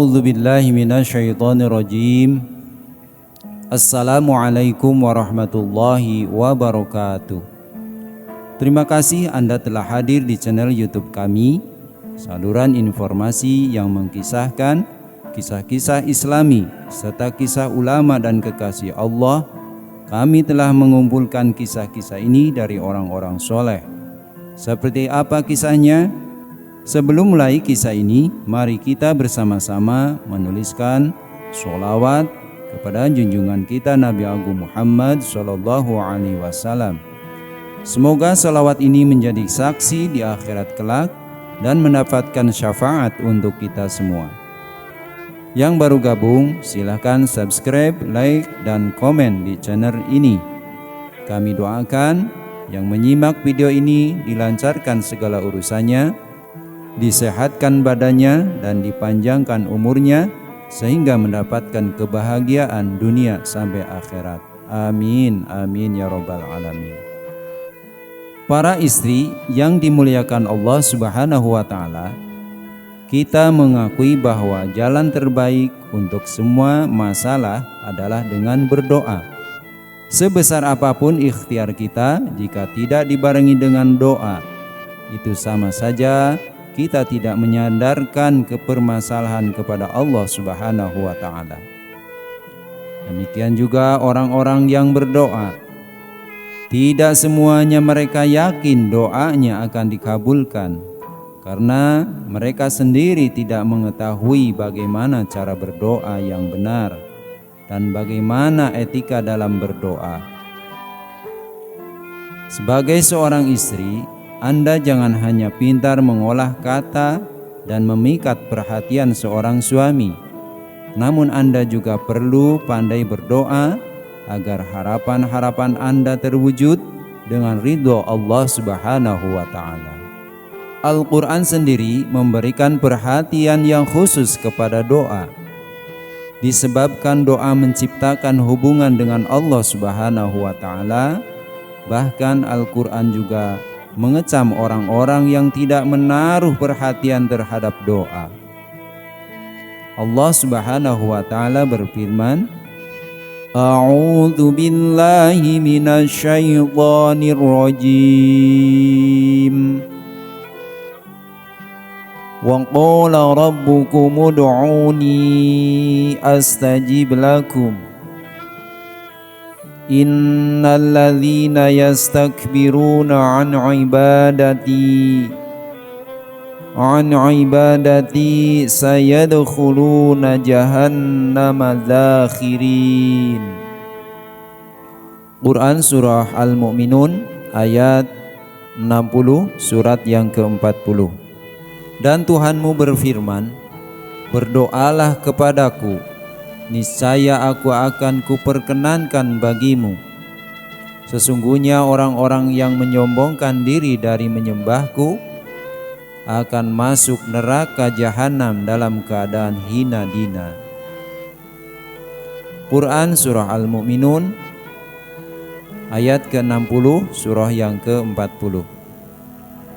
A'udzu billahi minasyaitonir rajim. Assalamualaikum warahmatullahi wabarakatuh. Terima kasih Anda telah hadir di channel YouTube kami, saluran informasi yang mengkisahkan kisah-kisah Islami serta kisah ulama dan kekasih Allah. Kami telah mengumpulkan kisah-kisah ini dari orang-orang soleh. Seperti apa kisahnya? Sebelum mulai kisah ini, mari kita bersama-sama menuliskan sholawat kepada junjungan kita Nabi Agung Muhammad SAW. Semoga sholawat ini menjadi saksi di akhirat kelak dan mendapatkan syafaat untuk kita semua. Yang baru gabung, silahkan subscribe, like, dan komen di channel ini. Kami doakan yang menyimak video ini dilancarkan segala urusannya, disehatkan badannya dan dipanjangkan umurnya sehingga mendapatkan kebahagiaan dunia sampai akhirat. Amin, amin ya rabbal alamin. Para istri yang dimuliakan Allah Subhanahu wa ta'ala, kita mengakui bahwa jalan terbaik untuk semua masalah adalah dengan berdoa. Sebesar apapun ikhtiar kita, jika tidak dibarengi dengan doa, itu sama saja kita tidak menyandarkan kepermasalahan kepada Allah Subhanahu wa ta'ala. Demikian juga orang-orang yang berdoa, tidak semuanya mereka yakin doanya akan dikabulkan, karena mereka sendiri tidak mengetahui bagaimana cara berdoa yang benar dan bagaimana etika dalam berdoa. Sebagai seorang istri, Anda jangan hanya pintar mengolah kata dan memikat perhatian seorang suami, namun Anda juga perlu pandai berdoa agar harapan-harapan Anda terwujud dengan ridho Allah Subhanahu wa ta'ala. Al-Quran sendiri memberikan perhatian yang khusus kepada doa. Disebabkan doa menciptakan hubungan dengan Allah Subhanahu wa ta'ala, bahkan Al-Quran juga mengecam orang-orang yang tidak menaruh perhatian terhadap doa. Allah Subhanahu wa ta'ala berfirman, A'udzu billahi minasyaitonir rajim. Wa qala rabbukum ud'uni astajib lakum. Innal ladzina yastakbiruna an ibadati sayadkhuluna jahannama dakhirin. Quran Surah Al-Mu'minun ayat 60, surat yang ke-40. Dan Tuhanmu berfirman, berdoalah kepadaku, niscaya aku akan kuperkenankan bagimu. Sesungguhnya orang-orang yang menyombongkan diri dari menyembahku akan masuk neraka jahanam dalam keadaan hina dina. Quran Surah Al-Mu'minun ayat ke-60, surah yang ke-40.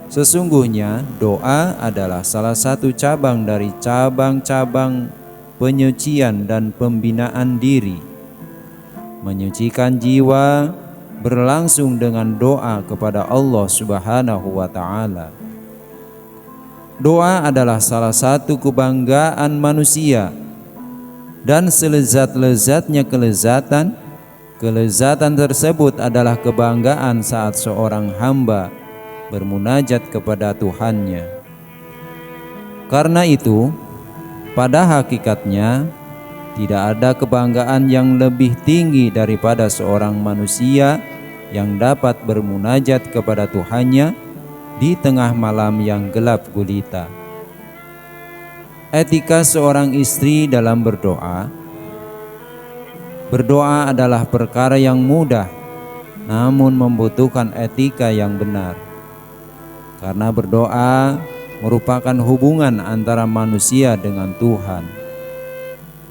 Sesungguhnya doa adalah salah satu cabang dari cabang-cabang penyucian dan pembinaan diri. Menyucikan jiwa berlangsung dengan doa kepada Allah Subhanahu wa ta'ala. Doa adalah salah satu kebanggaan manusia, dan selezat-lezatnya kelezatan tersebut adalah kebanggaan saat seorang hamba bermunajat kepada Tuhannya. Karena itu, pada hakikatnya, tidak ada kebanggaan yang lebih tinggi daripada seorang manusia yang dapat bermunajat kepada Tuhannya di tengah malam yang gelap gulita. Etika seorang istri dalam berdoa. Berdoa adalah perkara yang mudah, namun membutuhkan etika yang benar. Karena berdoa merupakan hubungan antara manusia dengan Tuhan.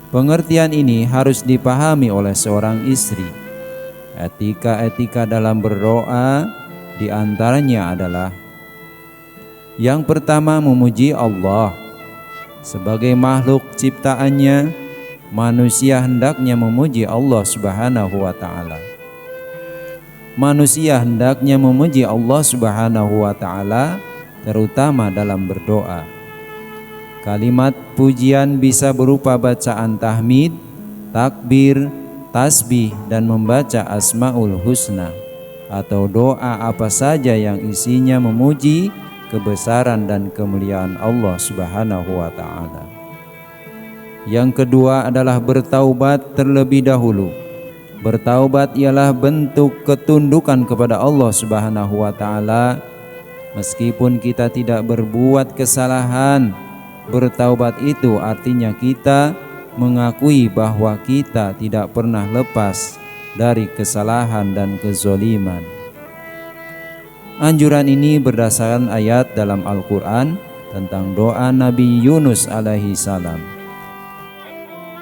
Pengertian ini harus dipahami oleh seorang istri. Etika-etika dalam berdoa diantaranya adalah: yang pertama, memuji Allah. Sebagai makhluk ciptaannya, manusia hendaknya memuji Allah Subhanahu wa ta'ala. Manusia hendaknya memuji Allah Subhanahu wa ta'ala, terutama dalam berdoa. Kalimat pujian bisa berupa bacaan tahmid, takbir, tasbih, dan membaca Asmaul Husna, atau doa apa saja yang isinya memuji kebesaran dan kemuliaan Allah Subhanahu wa ta'ala. Yang kedua adalah bertaubat terlebih dahulu. Bertaubat ialah bentuk ketundukan kepada Allah Subhanahu wa ta'ala. Meskipun kita tidak berbuat kesalahan, bertaubat itu artinya kita mengakui bahwa kita tidak pernah lepas dari kesalahan dan kezoliman. Anjuran ini berdasarkan ayat dalam Al-Quran tentang doa Nabi Yunus alaihi salam.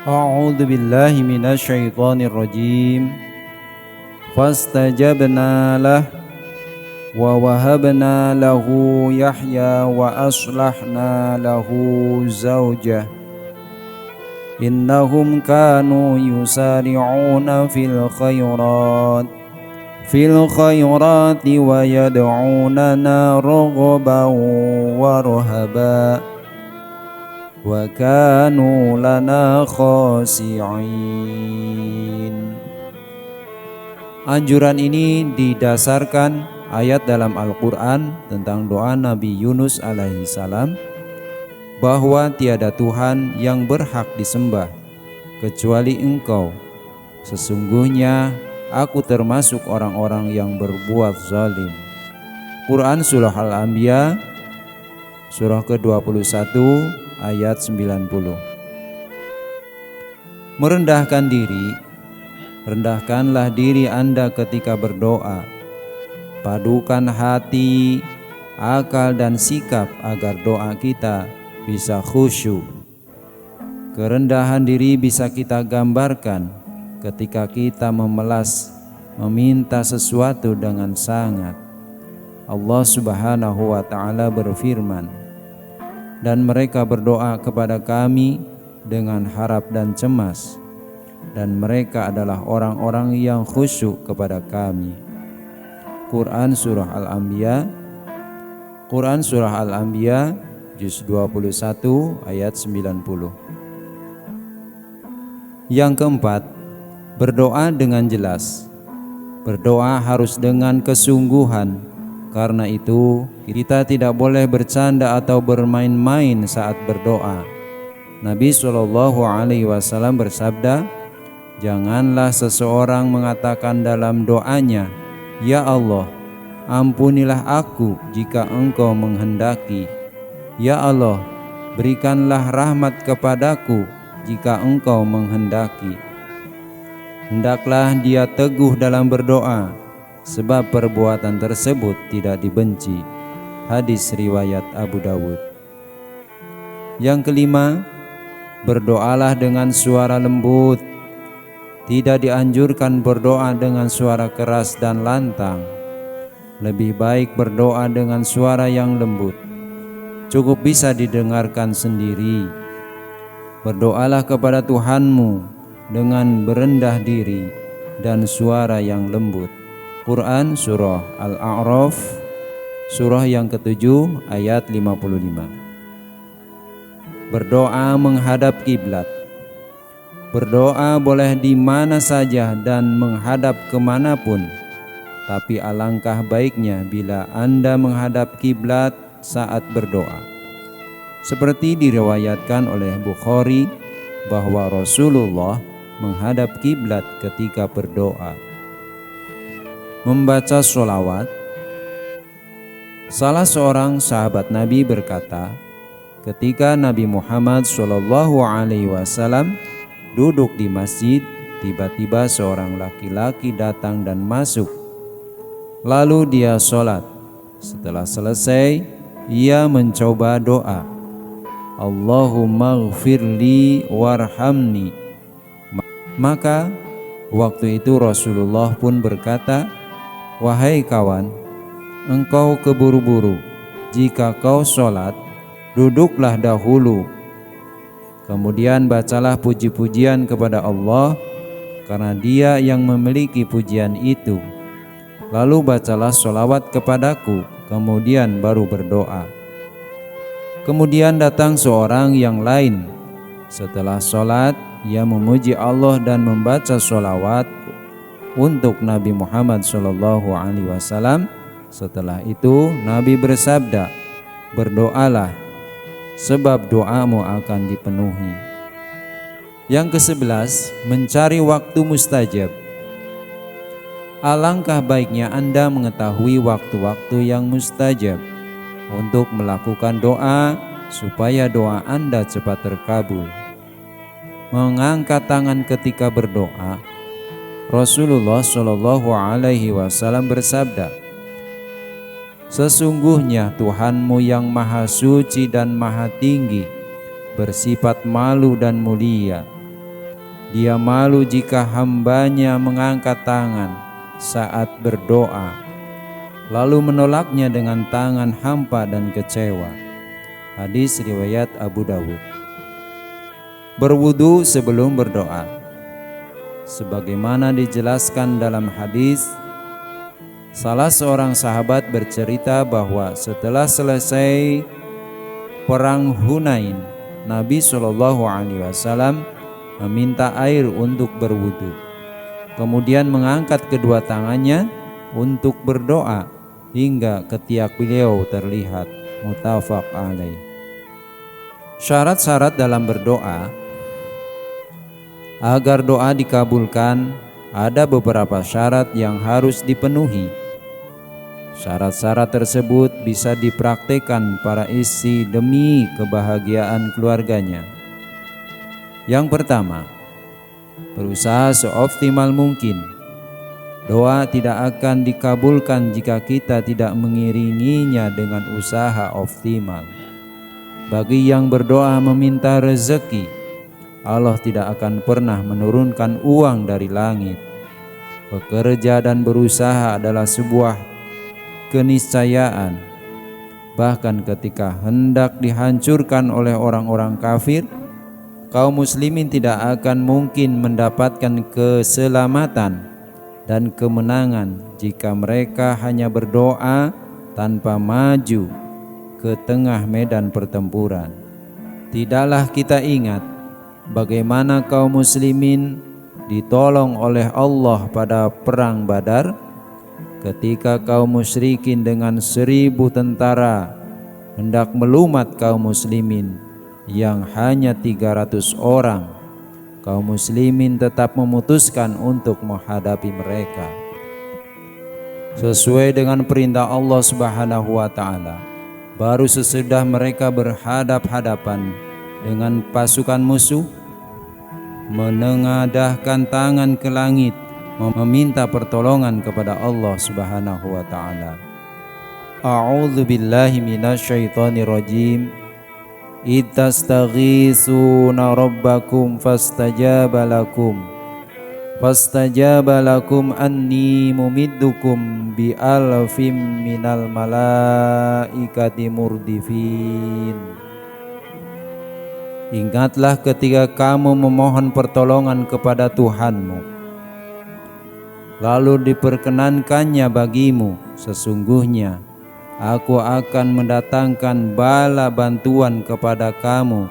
A'udzu billahi minasyaitonir rajim. Fastajabna lah wa wahabna lahu Yahya wa aslahna lahu zawjah. Innahum kanu yusari'una fil khairati wa yad'unana raghaban wa rahaba wa kanu lana khasi'in. Anjuran ini didasarkan ayat dalam Al-Quran tentang doa Nabi Yunus alaihi salam, bahwa tiada Tuhan yang berhak disembah kecuali Engkau. Sesungguhnya aku termasuk orang-orang yang berbuat zalim. Quran Surah Al-Anbiya surah ke-21 ayat 90. Merendahkan diri. Rendahkanlah diri Anda ketika berdoa. Padukan hati, akal dan sikap agar doa kita bisa khusyuk. Kerendahan diri bisa kita gambarkan ketika kita meminta sesuatu dengan sangat. Allah Subhanahu wa ta'ala berfirman, dan mereka berdoa kepada kami dengan harap dan cemas, dan mereka adalah orang-orang yang khusyuk kepada kami. Quran Surah Al-Anbiya juz 21 ayat 90. Yang keempat, berdoa dengan jelas. Berdoa harus dengan kesungguhan. Karena itu kita tidak boleh bercanda atau bermain-main saat berdoa. Nabi SAW bersabda, janganlah seseorang mengatakan dalam doanya, ya Allah, ampunilah aku jika Engkau menghendaki. Ya Allah, berikanlah rahmat kepadaku jika Engkau menghendaki. Hendaklah dia teguh dalam berdoa, sebab perbuatan tersebut tidak dibenci. Hadis riwayat Abu Dawud. Yang kelima, berdoalah dengan suara lembut. Tidak dianjurkan berdoa dengan suara keras dan lantang. Lebih baik berdoa dengan suara yang lembut, cukup bisa didengarkan sendiri. Berdoalah kepada Tuhanmu dengan berendah diri dan suara yang lembut. Quran Surah Al-A'raf surah yang ke-7 ayat 55. Berdoa menghadap kiblat. Berdoa boleh di mana saja dan menghadap kemanapun, tapi alangkah baiknya bila Anda menghadap kiblat saat berdoa. Seperti diriwayatkan oleh Bukhari bahwa Rasulullah menghadap kiblat ketika berdoa. Membaca sholawat. Salah seorang sahabat Nabi berkata, ketika Nabi Muhammad SAW duduk di masjid, tiba-tiba seorang laki-laki datang dan masuk. Lalu dia sholat. Setelah selesai, ia mencoba doa, Allahumma ghfirli warhamni. Maka waktu itu Rasulullah pun berkata, wahai kawan, engkau keburu-buru. Jika kau sholat, duduklah dahulu, Kemudian bacalah puji-pujian kepada Allah, karena Dia yang memiliki pujian itu. Lalu bacalah sholawat kepadaku, kemudian baru berdoa. Kemudian datang seorang yang lain. Setelah sholat, ia memuji Allah dan membaca sholawat untuk Nabi Muhammad SAW. Setelah itu Nabi bersabda, berdoalah, sebab doamu akan dipenuhi. Yang ke-11, mencari waktu mustajab. Alangkah baiknya Anda mengetahui waktu-waktu yang mustajab untuk melakukan doa supaya doa Anda cepat terkabul. Mengangkat tangan ketika berdoa. Rasulullah SAW bersabda, sesungguhnya Tuhanmu yang maha suci dan maha tinggi, bersifat malu dan mulia. Dia malu jika hambanya mengangkat tangan saat berdoa, lalu menolaknya dengan tangan hampa dan kecewa. Hadis riwayat Abu Dawud. Berwudu sebelum berdoa. Sebagaimana dijelaskan dalam hadis, salah seorang sahabat bercerita bahwa setelah selesai perang Hunain, Nabi SAW meminta air untuk berwudu. Kemudian mengangkat kedua tangannya untuk berdoa hingga ketiak beliau terlihat. Muttafaq alaih. Syarat-syarat dalam berdoa. Agar doa dikabulkan, ada beberapa syarat yang harus dipenuhi. Syarat-syarat tersebut bisa dipraktikkan para istri demi kebahagiaan keluarganya. Yang pertama, berusaha seoptimal mungkin. Doa tidak akan dikabulkan jika kita tidak mengiringinya dengan usaha optimal. Bagi yang berdoa meminta rezeki, Allah tidak akan pernah menurunkan uang dari langit. Bekerja dan berusaha adalah sebuah keniscayaan. Bahkan ketika hendak dihancurkan oleh orang-orang kafir, kaum muslimin tidak akan mungkin mendapatkan keselamatan dan kemenangan jika mereka hanya berdoa tanpa maju ke tengah medan pertempuran. Tidaklah kita ingat bagaimana kaum muslimin ditolong oleh Allah pada perang Badar ketika kaum musyrikin dengan 1.000 tentara hendak melumat kaum muslimin yang hanya 300 orang. Kaum muslimin tetap memutuskan untuk menghadapi mereka sesuai dengan perintah Allah Subhanahu wa taala. Baru sesudah mereka berhadap-hadapan dengan pasukan musuh, menengadahkan tangan ke langit meminta pertolongan kepada Allah Subhanahu wa taala. A'udzu billahi minasyaitonir rajim. Ittastaghisuna rabbakum fastajaba lakum anni mumiddukum bi alfim minal malaikati murdifin. Ingatlah ketika kamu memohon pertolongan kepada Tuhanmu, lalu diperkenankannya bagimu, sesungguhnya Aku akan mendatangkan bala bantuan kepada kamu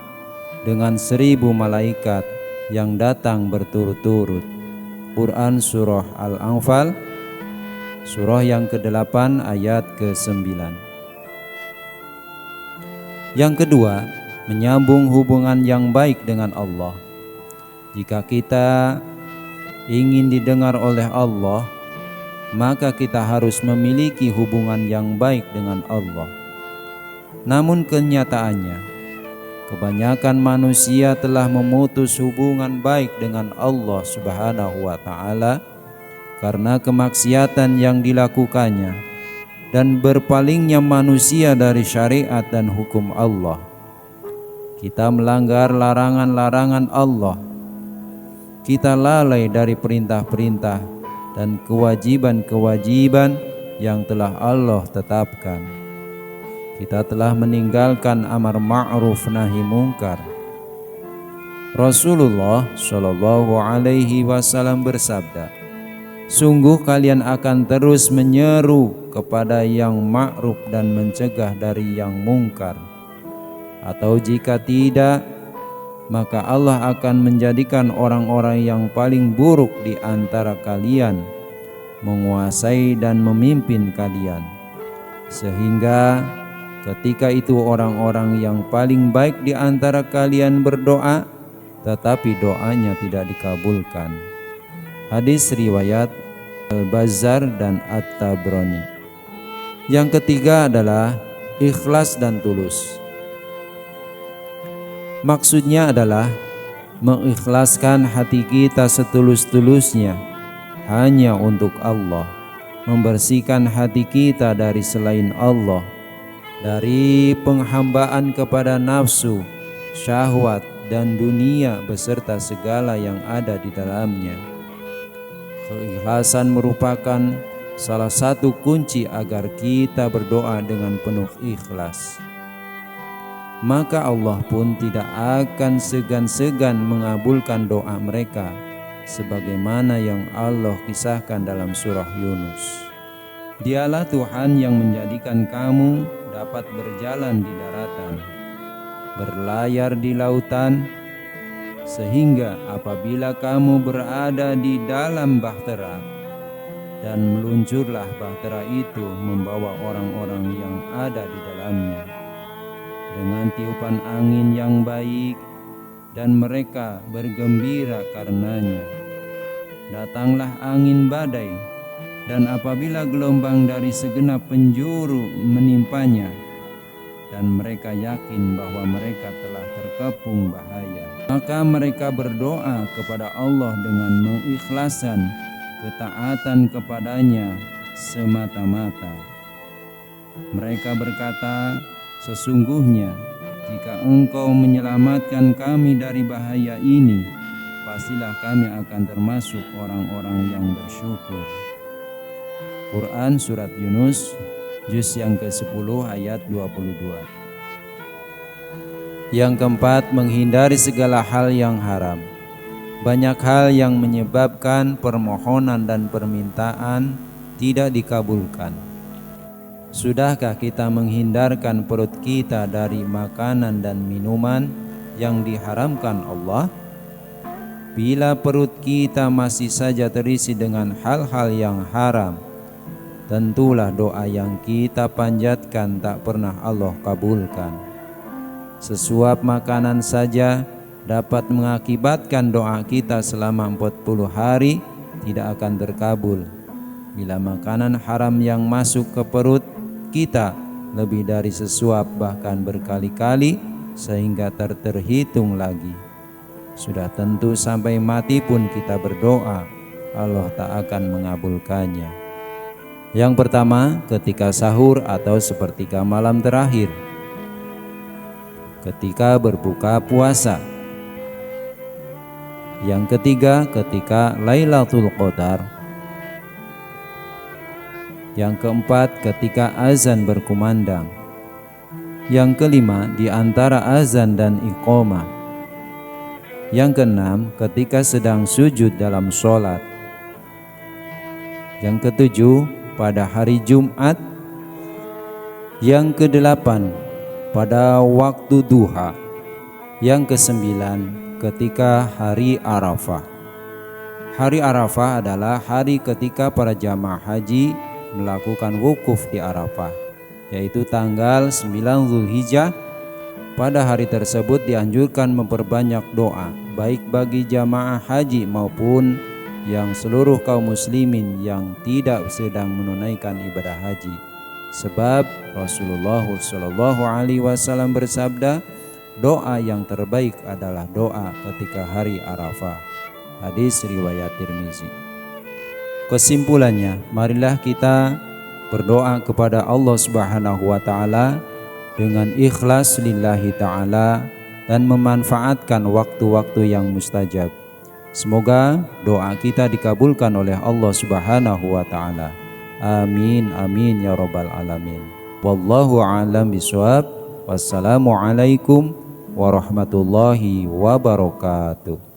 dengan 1.000 malaikat yang datang berturut-turut. Quran Surah Al-Anfal, surah yang ke-8 ayat ke-9. Yang kedua, menyambung hubungan yang baik dengan Allah. Jika kita ingin didengar oleh Allah, maka kita harus memiliki hubungan yang baik dengan Allah. Namun kenyataannya, kebanyakan manusia telah memutus hubungan baik dengan Allah Subhanahu wa taala karena kemaksiatan yang dilakukannya dan berpalingnya manusia dari syariat dan hukum Allah. Kita melanggar larangan-larangan Allah. Kita lalai dari perintah-perintah dan kewajiban-kewajiban yang telah Allah tetapkan. Kita telah meninggalkan amar ma'ruf nahi mungkar. Rasulullah Shallallahu Alaihi Wasallam bersabda, sungguh kalian akan terus menyeru kepada yang ma'ruf dan mencegah dari yang mungkar. Atau jika tidak, maka Allah akan menjadikan orang-orang yang paling buruk di antara kalian menguasai dan memimpin kalian. Sehingga ketika itu orang-orang yang paling baik di antara kalian berdoa, tetapi doanya tidak dikabulkan. Hadis riwayat Al-Bazzar dan At-Tabrani. Yang ketiga adalah ikhlas dan tulus. Maksudnya adalah mengikhlaskan hati kita setulus-tulusnya hanya untuk Allah, membersihkan hati kita dari selain Allah, dari penghambaan kepada nafsu, syahwat, dan dunia beserta segala yang ada di dalamnya. Keikhlasan merupakan salah satu kunci agar kita berdoa dengan penuh ikhlas. Maka Allah pun tidak akan segan-segan mengabulkan doa mereka, sebagaimana yang Allah kisahkan dalam surah Yunus. Dialah Tuhan yang menjadikan kamu dapat berjalan di daratan, berlayar di lautan, sehingga apabila kamu berada di dalam bahtera dan meluncurlah bahtera itu membawa orang-orang yang ada di dalamnya dengan tiupan angin yang baik, dan mereka bergembira karenanya. Datanglah angin badai, dan apabila gelombang dari segenap penjuru menimpanya, dan mereka yakin bahwa mereka telah terkepung bahaya, maka mereka berdoa kepada Allah dengan mengikhlaskan ketaatan kepadanya semata-mata. Mereka berkata, sesungguhnya jika Engkau menyelamatkan kami dari bahaya ini, pastilah kami akan termasuk orang-orang yang bersyukur. Quran Surat Yunus juz yang ke-10 ayat 22. Yang keempat, menghindari segala hal yang haram. Banyak hal yang menyebabkan permohonan dan permintaan tidak dikabulkan. Sudahkah kita menghindarkan perut kita dari makanan dan minuman yang diharamkan Allah? Bila perut kita masih saja terisi dengan hal-hal yang haram, tentulah doa yang kita panjatkan tak pernah Allah kabulkan. Sesuap makanan saja dapat mengakibatkan doa kita selama 40 hari tidak akan terkabul. Bila makanan haram yang masuk ke perut kita lebih dari sesuap bahkan berkali-kali sehingga terhitung lagi, sudah tentu sampai mati pun kita berdoa, Allah tak akan mengabulkannya. Yang pertama, ketika sahur atau sepertiga malam terakhir, ketika berbuka puasa. Yang ketiga, ketika Lailatul Qadar. Yang keempat, ketika azan berkumandang. Yang kelima, di antara azan dan iqamah. Yang keenam, ketika sedang sujud dalam sholat. Yang ketujuh, pada hari Jumat. Yang kedelapan, pada waktu duha. Yang kesembilan, ketika hari Arafah. Hari Arafah adalah hari ketika para jamaah haji melakukan wukuf di Arafah, yaitu tanggal 9 Zulhijjah. Pada hari tersebut dianjurkan memperbanyak doa, baik bagi jamaah haji maupun yang seluruh kaum muslimin yang tidak sedang menunaikan ibadah haji. Sebab Rasulullah SAW bersabda, doa yang terbaik adalah doa ketika hari Arafah. Hadis riwayat Tirmizi. Kesimpulannya, marilah kita berdoa kepada Allah Subhanahu wa taala dengan ikhlas lillahi taala dan memanfaatkan waktu-waktu yang mustajab. Semoga doa kita dikabulkan oleh Allah Subhanahu wa taala. Amin amin ya rabbal alamin. Wallahu a'lam bishawab. Wassalamualaikum warahmatullahi wabarakatuh.